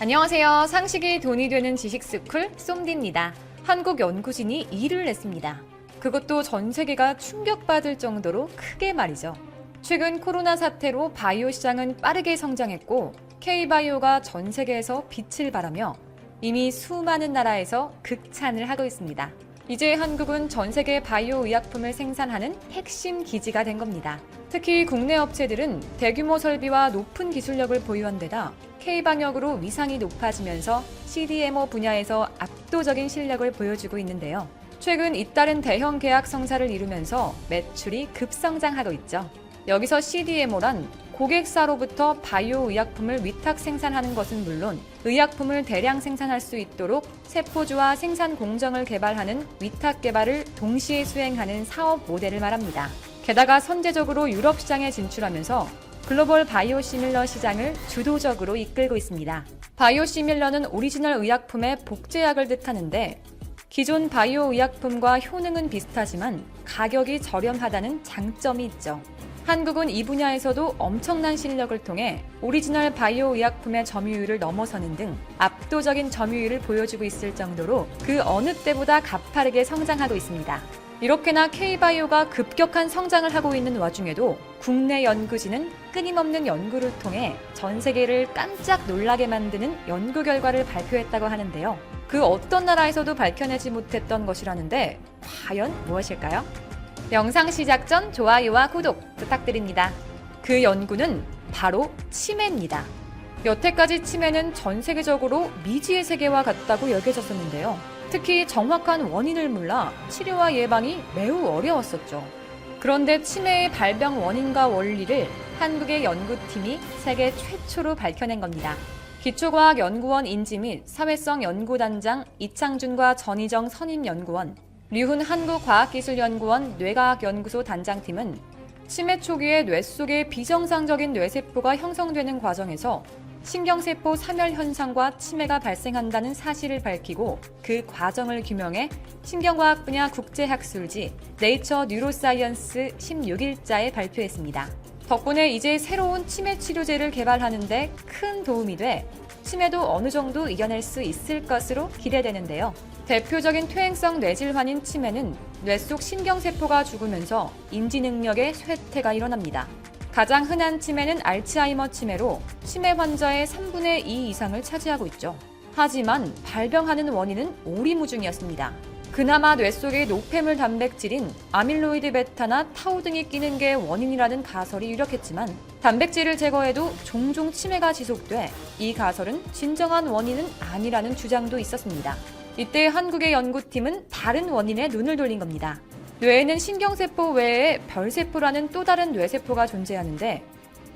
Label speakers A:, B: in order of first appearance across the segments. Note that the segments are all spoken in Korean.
A: 안녕하세요. 상식이 돈이 되는 지식스쿨 쏨디입니다. 한국 연구진이 일을 냈습니다. 그것도 전 세계가 충격받을 정도로 크게 말이죠. 최근 코로나 사태로 바이오 시장은 빠르게 성장했고 K바이오가 전 세계에서 빛을 발하며 이미 수많은 나라에서 극찬을 하고 있습니다. 이제 한국은 전 세계 바이오 의약품을 생산하는 핵심 기지가 된 겁니다. 특히 국내 업체들은 대규모 설비와 높은 기술력을 보유한 데다 K방역으로 위상이 높아지면서 CDMO 분야에서 압도적인 실력을 보여주고 있는데요. 최근 잇따른 대형 계약 성사를 이루면서 매출이 급성장하고 있죠. 여기서 CDMO란 고객사로부터 바이오 의약품을 위탁 생산하는 것은 물론 의약품을 대량 생산할 수 있도록 세포주와 생산 공정을 개발하는 위탁 개발을 동시에 수행하는 사업 모델을 말합니다. 게다가 선제적으로 유럽 시장에 진출하면서 글로벌 바이오시밀러 시장을 주도적으로 이끌고 있습니다. 바이오시밀러는 오리지널 의약품의 복제약을 뜻하는데 기존 바이오 의약품과 효능은 비슷하지만 가격이 저렴하다는 장점이 있죠. 한국은 이 분야에서도 엄청난 실력을 통해 오리지널 바이오 의약품의 점유율을 넘어서는 등 압도적인 점유율을 보여주고 있을 정도로 그 어느 때보다 가파르게 성장하고 있습니다. 이렇게나 K바이오가 급격한 성장을 하고 있는 와중에도 국내 연구진은 끊임없는 연구를 통해 전 세계를 깜짝 놀라게 만드는 연구 결과를 발표했다고 하는데요. 그 어떤 나라에서도 밝혀내지 못했던 것이라는데 과연 무엇일까요? 영상 시작 전 좋아요와 구독 부탁드립니다. 그 연구는 바로 치매입니다. 여태까지 치매는 전 세계적으로 미지의 세계와 같다고 여겨졌었는데요. 특히 정확한 원인을 몰라 치료와 예방이 매우 어려웠었죠. 그런데 치매의 발병 원인과 원리를 한국의 연구팀이 세계 최초로 밝혀낸 겁니다. 기초과학연구원 인지 및 사회성연구단장 이창준과 전희정 선임연구원, 류훈 한국과학기술연구원 뇌과학연구소 단장팀은 치매 초기에 뇌 속에 비정상적인 뇌세포가 형성되는 과정에서 신경세포 사멸 현상과 치매가 발생한다는 사실을 밝히고 그 과정을 규명해 신경과학 분야 국제학술지 네이처 뉴로사이언스 16일자에 발표했습니다. 덕분에 이제 새로운 치매 치료제를 개발하는 데 큰 도움이 돼 치매도 어느 정도 이겨낼 수 있을 것으로 기대되는데요. 대표적인 퇴행성 뇌질환인 치매는 뇌 속 신경세포가 죽으면서 인지 능력의 쇠퇴가 일어납니다. 가장 흔한 치매는 알츠하이머 치매로 치매 환자의 3분의 2 이상을 차지하고 있죠. 하지만 발병하는 원인은 오리무중이었습니다. 그나마 뇌 속의 노폐물 단백질인 아밀로이드 베타나 타우 등이 끼는 게 원인이라는 가설이 유력했지만 단백질을 제거해도 종종 치매가 지속돼 이 가설은 진정한 원인은 아니라는 주장도 있었습니다. 이때 한국의 연구팀은 다른 원인에 눈을 돌린 겁니다. 뇌에는 신경세포 외에 별세포라는 또 다른 뇌세포가 존재하는데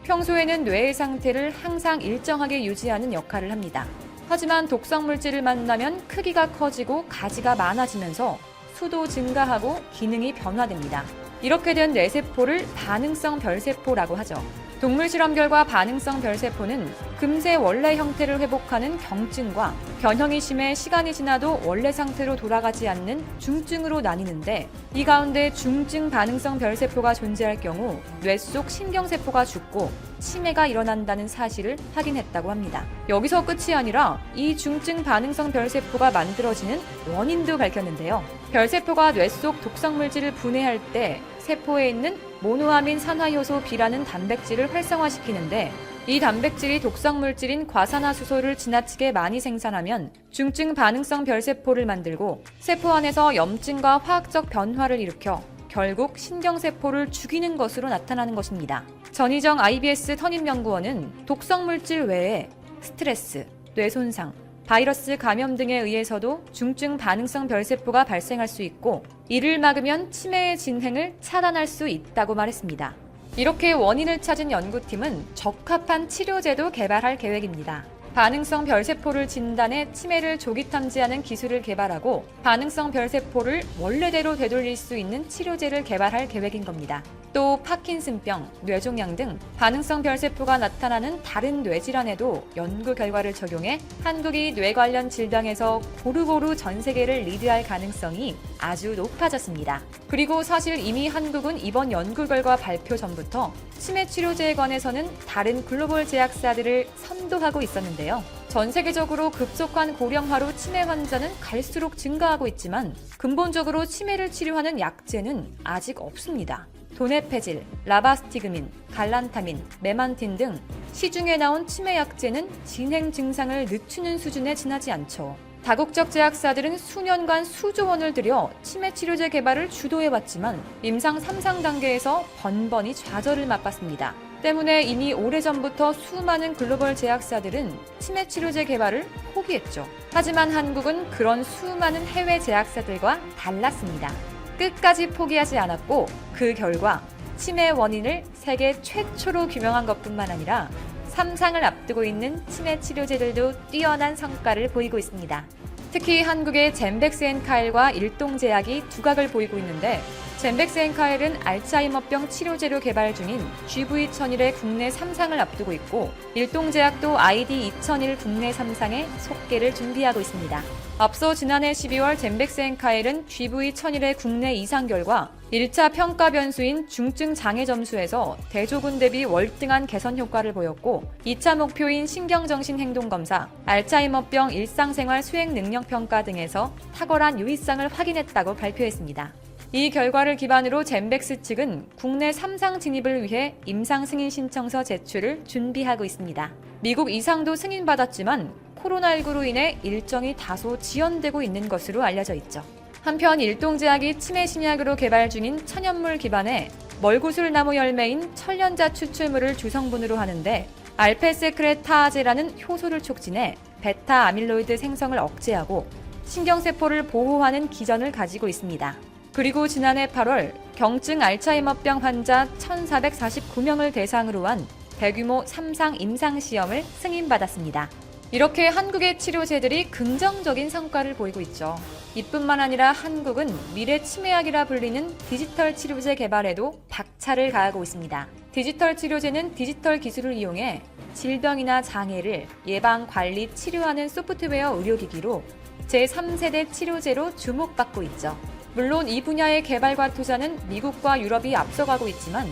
A: 평소에는 뇌의 상태를 항상 일정하게 유지하는 역할을 합니다. 하지만 독성물질을 만나면 크기가 커지고 가지가 많아지면서 수도 증가하고 기능이 변화됩니다. 이렇게 된 뇌세포를 반응성 별세포라고 하죠. 동물 실험 결과 반응성 별세포는 금세 원래 형태를 회복하는 경증과 변형이 심해 시간이 지나도 원래 상태로 돌아가지 않는 중증으로 나뉘는데 이 가운데 중증 반응성 별세포가 존재할 경우 뇌 속 신경세포가 죽고 치매가 일어난다는 사실을 확인했다고 합니다. 여기서 끝이 아니라 이 중증 반응성 별세포가 만들어지는 원인도 밝혔는데요. 별세포가 뇌 속 독성물질을 분해할 때 세포에 있는 모노아민 산화효소 B라는 단백질을 활성화시키는데 이 단백질이 독성물질인 과산화수소를 지나치게 많이 생산하면 중증 반응성 별세포를 만들고 세포 안에서 염증과 화학적 변화를 일으켜 결국 신경세포를 죽이는 것으로 나타나는 것입니다. 전희정 IBS 선임연구원은 독성물질 외에 스트레스, 뇌손상, 바이러스 감염 등에 의해서도 중증 반응성 별세포가 발생할 수 있고 이를 막으면 치매의 진행을 차단할 수 있다고 말했습니다. 이렇게 원인을 찾은 연구팀은 적합한 치료제도 개발할 계획입니다. 반응성 별세포를 진단해 치매를 조기 탐지하는 기술을 개발하고 반응성 별세포를 원래대로 되돌릴 수 있는 치료제를 개발할 계획인 겁니다. 또 파킨슨병, 뇌종양 등 반응성 별세포가 나타나는 다른 뇌질환에도 연구 결과를 적용해 한국이 뇌 관련 질병에서 고루고루 전 세계를 리드할 가능성이 아주 높아졌습니다. 그리고 사실 이미 한국은 이번 연구 결과 발표 전부터 치매 치료제에 관해서는 다른 글로벌 제약사들을 선도하고 있었는데요. 전 세계적으로 급속한 고령화로 치매 환자는 갈수록 증가하고 있지만 근본적으로 치매를 치료하는 약제는 아직 없습니다. 도네페질, 라바스티그민, 갈란타민, 메만틴 등 시중에 나온 치매 약제는 진행 증상을 늦추는 수준에 지나지 않죠. 다국적 제약사들은 수년간 수조 원을 들여 치매 치료제 개발을 주도해왔지만 임상 3상 단계에서 번번이 좌절을 맛봤습니다. 때문에 이미 오래전부터 수많은 글로벌 제약사들은 치매 치료제 개발을 포기했죠. 하지만 한국은 그런 수많은 해외 제약사들과 달랐습니다. 끝까지 포기하지 않았고 그 결과 치매 원인을 세계 최초로 규명한 것뿐만 아니라 3상을 앞두고 있는 치매 치료제들도 뛰어난 성과를 보이고 있습니다. 특히 한국의 젠백스앤카일과 일동제약이 두각을 보이고 있는데 젠백스앤카일은 알츠하이머병 치료제로 개발 중인 GV1001의 국내 3상을 앞두고 있고 일동제약도 ID2001 국내 3상의 속개를 준비하고 있습니다. 앞서 지난해 12월 젠백스앤카일은 GV1001의 국내 2상 결과 1차 평가 변수인 중증 장애 점수에서 대조군 대비 월등한 개선 효과를 보였고 2차 목표인 신경정신 행동검사, 알츠하이머병 일상생활 수행 능력 평가 등에서 탁월한 유의성을 확인했다고 발표했습니다. 이 결과를 기반으로 젠백스 측은 국내 3상 진입을 위해 임상 승인 신청서 제출을 준비하고 있습니다. 미국 2상도 승인받았지만 코로나19로 인해 일정이 다소 지연되고 있는 것으로 알려져 있죠. 한편 일동제약이 치매 신약으로 개발 중인 천연물 기반의 멀구슬나무 열매인 천련자 추출물을 주성분으로 하는데 알페세크레타아제라는 효소를 촉진해 베타 아밀로이드 생성을 억제하고 신경세포를 보호하는 기전을 가지고 있습니다. 그리고 지난해 8월 경증 알츠하이머병 환자 1,449명을 대상으로 한 대규모 3상 임상시험을 승인받았습니다. 이렇게 한국의 치료제들이 긍정적인 성과를 보이고 있죠. 이뿐만 아니라 한국은 미래 치매약이라 불리는 디지털 치료제 개발에도 박차를 가하고 있습니다. 디지털 치료제는 디지털 기술을 이용해 질병이나 장애를 예방, 관리, 치료하는 소프트웨어 의료기기로 제3세대 치료제로 주목받고 있죠. 물론 이 분야의 개발과 투자는 미국과 유럽이 앞서가고 있지만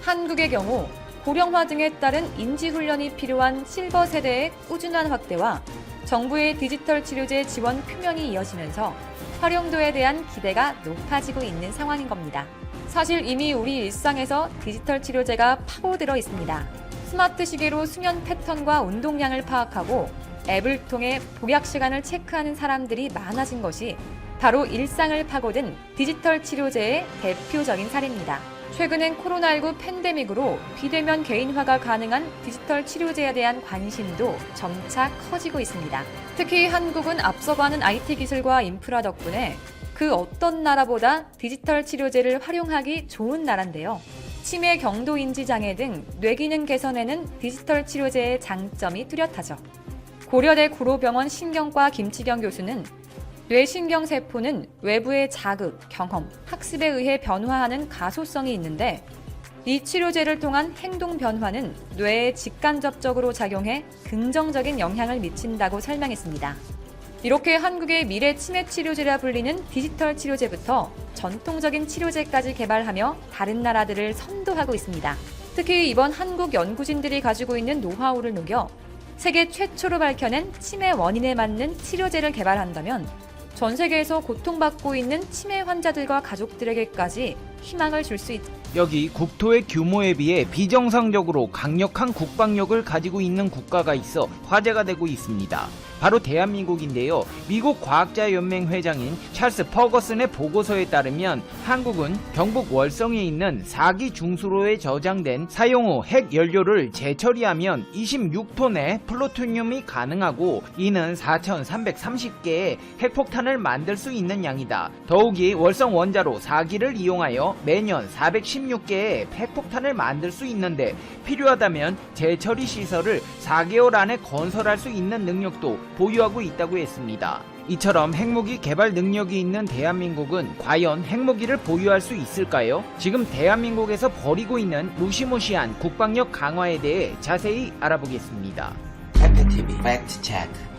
A: 한국의 경우 고령화 등에 따른 인지훈련이 필요한 실버 세대의 꾸준한 확대와 정부의 디지털 치료제 지원 표명이 이어지면서 활용도에 대한 기대가 높아지고 있는 상황인 겁니다. 사실 이미 우리 일상에서 디지털 치료제가 파고들어 있습니다. 스마트 시계로 수면 패턴과 운동량을 파악하고 앱을 통해 복약 시간을 체크하는 사람들이 많아진 것이 바로 일상을 파고든 디지털 치료제의 대표적인 사례입니다. 최근엔 코로나19 팬데믹으로 비대면 개인화가 가능한 디지털 치료제에 대한 관심도 점차 커지고 있습니다. 특히 한국은 앞서가는 IT 기술과 인프라 덕분에 그 어떤 나라보다 디지털 치료제를 활용하기 좋은 나라인데요. 치매, 경도 인지 장애 등 뇌기능 개선에는 디지털 치료제의 장점이 뚜렷하죠. 고려대 구로병원 신경과 김치경 교수는 뇌신경세포는 외부의 자극, 경험, 학습에 의해 변화하는 가소성이 있는데 이 치료제를 통한 행동 변화는 뇌에 직간접적으로 작용해 긍정적인 영향을 미친다고 설명했습니다. 이렇게 한국의 미래 치매 치료제라 불리는 디지털 치료제부터 전통적인 치료제까지 개발하며 다른 나라들을 선도하고 있습니다. 특히 이번 한국 연구진들이 가지고 있는 노하우를 녹여 세계 최초로 밝혀낸 치매 원인에 맞는 치료제를 개발한다면 전 세계에서 고통받고 있는 치매 환자들과 가족들에게까지 희망을 줄 수 있다.
B: 여기 국토의 규모에 비해 비정상적으로 강력한 국방력을 가지고 있는 국가가 있어 화제가 되고 있습니다. 바로 대한민국인데요. 미국 과학자연맹 회장인 찰스 퍼거슨의 보고서에 따르면 한국은 경북 월성에 있는 4기 중수로에 저장된 사용 후 핵 연료를 재처리하면 26톤의 플루토늄이 가능하고 이는 4,330개의 핵폭탄을 만들 수 있는 양이다. 더욱이 월성 원자로 4기를 이용하여 매년 416개의 핵폭탄을 만들 수 있는데 필요하다면 재처리 시설을 4개월 안에 건설할 수 있는 능력도 보유하고 있다고 했습니다. 이처럼 핵무기 개발 능력이 있는 대한민국은 과연 핵무기를 보유할 수 있을까요? 지금 대한민국에서 벌이고 있는 무시무시한 국방력 강화에 대해 자세히 알아보겠습니다.
C: 팩트TV 팩트체크.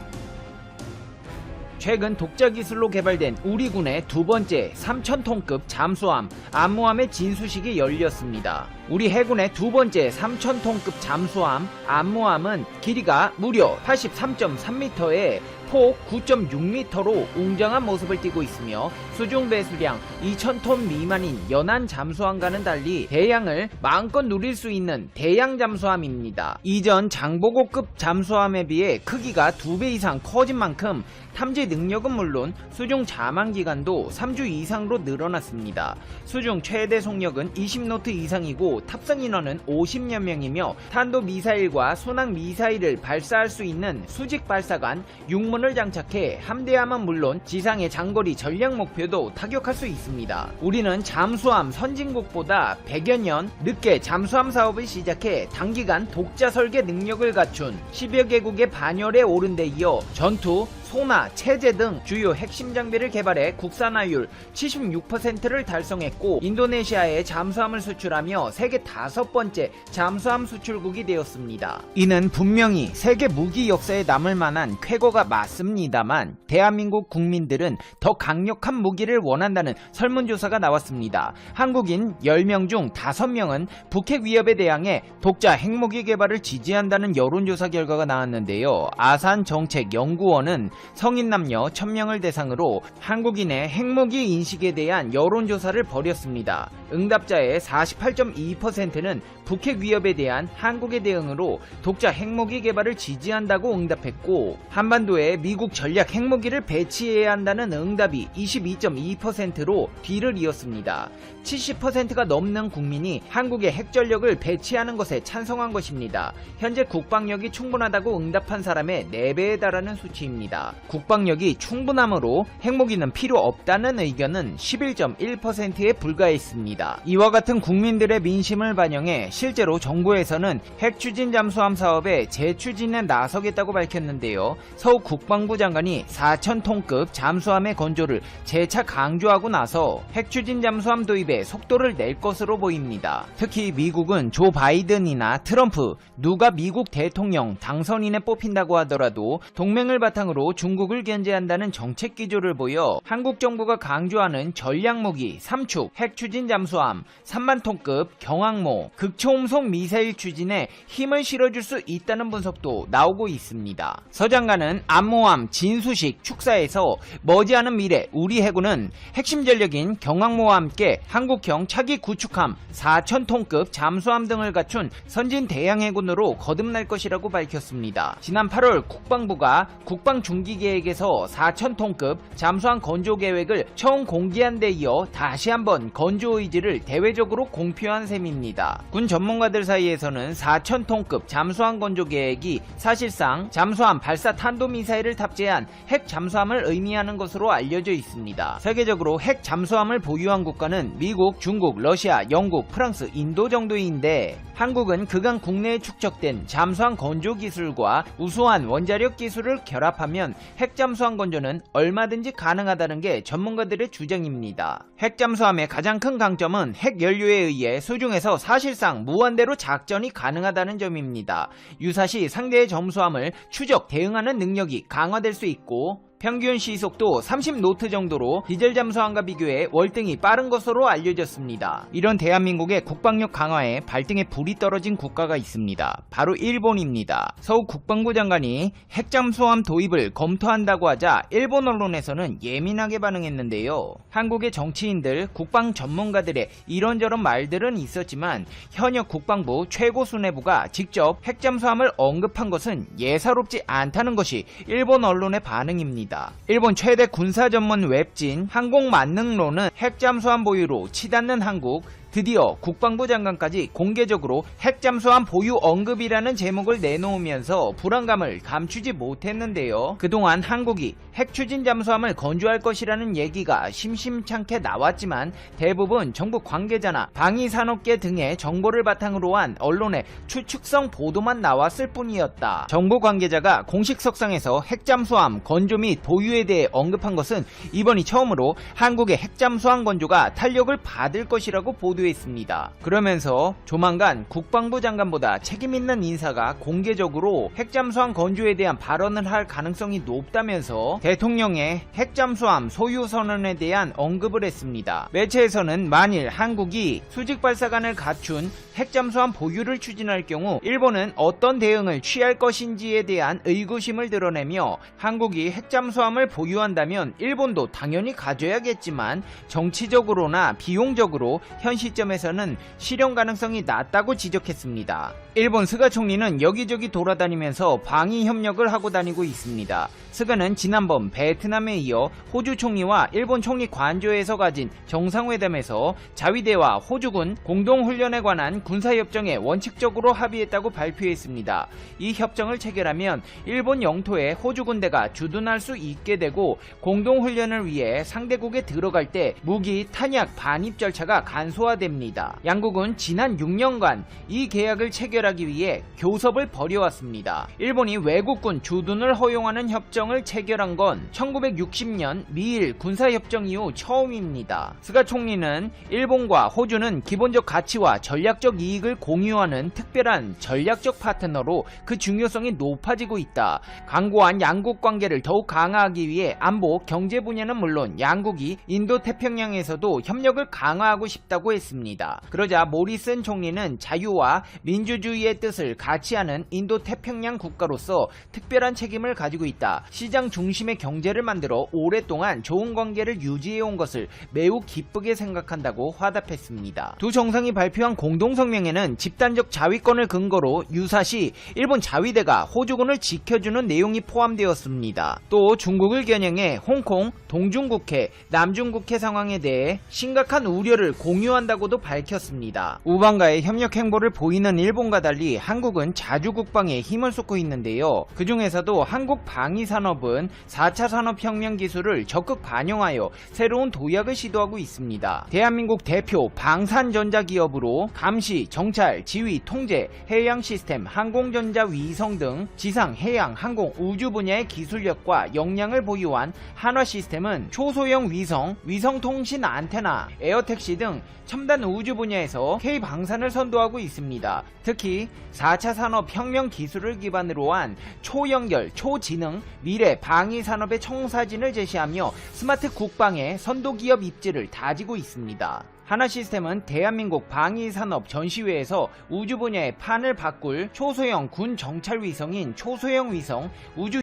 B: 최근 독자 기술로 개발된 우리 군의 두 번째 3,000톤급 잠수함 암모함의 진수식이 열렸습니다. 우리 해군의 두 번째 3,000톤급 잠수함 암모함은 길이가 무려 83.3m에 폭 9.6m로 웅장한 모습을 띠고 있으며 수중 배수량 2,000톤 미만인 연안 잠수함과는 달리 대양을 마음껏 누릴 수 있는 대양 잠수함입니다. 이전 장보고급 잠수함에 비해 크기가 2배 이상 커진 만큼 탐지 능력은 물론 수중 자망 기간도 3주 이상으로 늘어났습니다. 수중 최대 속력은 20노트 이상이고 탑승 인원은 50여 명이며 탄도 미사일과 순항 미사일을 발사할 수 있는 수직 발사관 6문을 장착해 함대함은 물론 지상의 장거리 전략 목표도 타격할 수 있습니다. 우리는 잠수함 선진국보다 100여 년 늦게 잠수함 사업을 시작해 단기간 독자 설계 능력을 갖춘 10여 개국의 반열에 오른 데 이어 전투, 소나, 체제 등 주요 핵심 장비를 개발해 국산화율 76%를 달성했고 인도네시아에 잠수함을 수출하며 세계 5번째 잠수함 수출국이 되었습니다. 이는 분명히 세계 무기 역사에 남을 만한 쾌거가 맞습니다만 대한민국 국민들은 더 강력한 무기를 원한다는 설문조사가 나왔습니다. 한국인 10명 중 5명은 북핵 위협에 대항해 독자 핵무기 개발을 지지한다는 여론조사 결과가 나왔는데요. 아산정책연구원은 성인 남녀 1000명을 대상으로 한국인의 핵무기 인식에 대한 여론조사를 벌였습니다. 응답자의 48.2%는 북핵 위협에 대한 한국의 대응으로 독자 핵무기 개발을 지지한다고 응답했고 한반도에 미국 전략 핵무기를 배치해야 한다는 응답이 22.2%로 뒤를 이었습니다. 70%가 넘는 국민이 한국의 핵전력을 배치하는 것에 찬성한 것입니다. 현재 국방력이 충분하다고 응답한 사람의 4배에 달하는 수치입니다. 국방력이 충분하므로 핵무기는 필요 없다는 의견은 11.1%에 불과했습니다. 이와 같은 국민들의 민심을 반영해 실제로 정부에서는 핵추진 잠수함 사업에 재추진에 나서겠다고 밝혔는데요. 서욱 국방부 장관이 4,000톤급 잠수함의 건조를 재차 강조하고 나서 핵추진 잠수함 도입에 속도를 낼 것으로 보입니다. 특히 미국은 조 바이든이나 트럼프 누가 미국 대통령 당선인에 뽑힌다고 하더라도 동맹을 바탕으로 중국을 견제한다는 정책 기조를 보여 한국 정부가 강조하는 전략무기 3축 핵추진 잠수함 3만톤급 경항모 극초음속 미사일 추진에 힘을 실어줄 수 있다는 분석도 나오고 있습니다. 서 장관은 암모함 진수식 축사에서 머지않은 미래 우리 해군은 핵심 전력인 경항모와 함께 한국형 차기 구축함 4,000톤급 잠수함 등을 갖춘 선진 대양 해군으로 거듭날 것이라고 밝혔습니다. 지난 8월 국방부가 국방중기계획에서 4,000톤급 잠수함 건조 계획을 처음 공개한 데 이어 다시 한번 건조 의지를 대외적으로 공표한 셈입니다. 군 전문가들 사이에서는 4,000톤급 잠수함 건조 계획이 사실상 잠수함 발사 탄도미사일을 탑재한 핵 잠수함을 의미하는 것으로 알려져 있습니다. 세계적으로 핵 잠수함을 보유한 국가는 미국, 중국, 러시아, 영국, 프랑스, 인도 정도인데 한국은 그간 국내에 축적된 잠수함 건조 기술과 우수한 원자력 기술을 결합하면 핵 잠수함 건조는 얼마든지 가능하다는 게 전문가들의 주장입니다. 핵 잠수함의 가장 큰 강점은 핵 연료에 의해 수중에서 사실상 무한대로 작전이 가능하다는 점입니다. 유사시 상대의 잠수함을 추적, 대응하는 능력이 강화될 수 있고 평균 시속도 30노트 정도로 디젤 잠수함과 비교해 월등히 빠른 것으로 알려졌습니다. 이런 대한민국의 국방력 강화에 발등에 불이 떨어진 국가가 있습니다. 바로 일본입니다. 서욱 국방부 장관이 핵잠수함 도입을 검토한다고 하자 일본 언론에서는 예민하게 반응했는데요. 한국의 정치인들, 국방 전문가들의 이런저런 말들은 있었지만 현역 국방부 최고 수뇌부가 직접 핵잠수함을 언급한 것은 예사롭지 않다는 것이 일본 언론의 반응입니다. 일본 최대 군사 전문 웹진 항공만능론은 핵잠수함 보유로 치닫는 한국, 드디어 국방부 장관까지 공개적으로 핵잠수함 보유 언급이라는 제목을 내놓으면서 불안감을 감추지 못했는데요. 그동안 한국이 핵추진 잠수함을 건조할 것이라는 얘기가 심심찮게 나왔지만 대부분 정부 관계자나 방위산업계 등의 정보를 바탕으로 한 언론의 추측성 보도만 나왔을 뿐이었다. 정부 관계자가 공식 석상에서 핵잠수함 건조 및 보유에 대해 언급한 것은 이번이 처음으로 한국의 핵잠수함 건조가 탄력을 받을 것이라고 보도했습니다. 보도했습니다. 그러면서 조만간 국방부 장관보다 책임있는 인사가 공개적으로 핵잠수함 건조에 대한 발언을 할 가능성이 높다면서 대통령의 핵잠수함 소유 선언에 대한 언급을 했습니다. 매체에서는 만일 한국이 수직발사관을 갖춘 핵잠수함 보유를 추진할 경우 일본은 어떤 대응을 취할 것인지에 대한 의구심을 드러내며 한국이 핵잠수함을 보유한다면 일본도 당연히 가져야겠지만 정치적으로나 비용적으로 현 시점에서는 실현 가능성이 낮다고 지적했습니다. 일본 스가 총리는 여기저기 돌아다니면서 방위 협력을 하고 다니고 있습니다. 스가는 지난번 베트남에 이어 호주 총리와 일본 총리 관저에서 가진 정상회담에서 자위대와 호주군 공동훈련에 관한 군사협정에 원칙적으로 합의했다고 발표했습니다. 이 협정을 체결하면 일본 영토에 호주 군대가 주둔할 수 있게 되고 공동훈련을 위해 상대국에 들어갈 때 무기 탄약 반입 절차가 간소화됩니다. 양국은 지난 6년간 이 계약을 체결하기 위해 교섭을 벌여왔습니다. 일본이 외국군 주둔을 허용하는 협정을 체결한 건 1960년 미일 군사협정 이후 처음입니다. 스가 총리는 일본과 호주는 기본적 가치와 전략적 이익을 공유하는 특별한 전략적 파트너로 그 중요성이 높아지고 있다. 강고한 양국 관계를 더욱 강화하기 위해 안보, 경제 분야는 물론 양국이 인도태평양에서도 협력을 강화하고 싶다고 했습니다. 그러자 모리슨 총리는 자유와 민주주의의 뜻을 같이 하는 인도태평양 국가로서 특별한 책임을 가지고 있다. 시장 중심의 경제를 만들어 오랫동안 좋은 관계를 유지해온 것을 매우 기쁘게 생각한다고 화답했습니다. 두 정상이 발표한 공동성명에는 집단적 자위권을 근거로 유사시 일본 자위대가 호주군을 지켜주는 내용이 포함되었습니다. 또 중국을 겨냥해 홍콩, 동중국해, 남중국해 상황에 대해 심각한 우려를 공유한다고도 밝혔습니다. 우방과의 협력 행보를 보이는 일본과 달리 한국은 자주 국방에 힘을 쏟고 있는데요. 그 중에서도 한국 방위산업은 4차 산업혁명 기술을 적극 반영하여 새로운 도약을 시도하고 있습니다. 대한민국 대표 방산전자기업으로 감시, 정찰, 지휘, 통제, 해양 시스템, 항공전자 위성 등 지상, 해양, 항공, 우주 분야의 기술력과 역량을 보유한 한화시스템은 초소형 위성, 위성통신 안테나, 에어택시 등 첨단 우주 분야에서 K방산을 선도하고 있습니다. 특히 4차 산업혁명 기술을 기반으로 한 초연결, 초지능, 미래 방위산업의 청사진을 제시하며 스마트 국방의 선도기업 입지를 다지고 있습니다. 한화시스템은 대한민국 방위산업 전시회에서 우주 분야의 판을 바꿀 초소형 군 정찰 위성인 초소형 위성 우주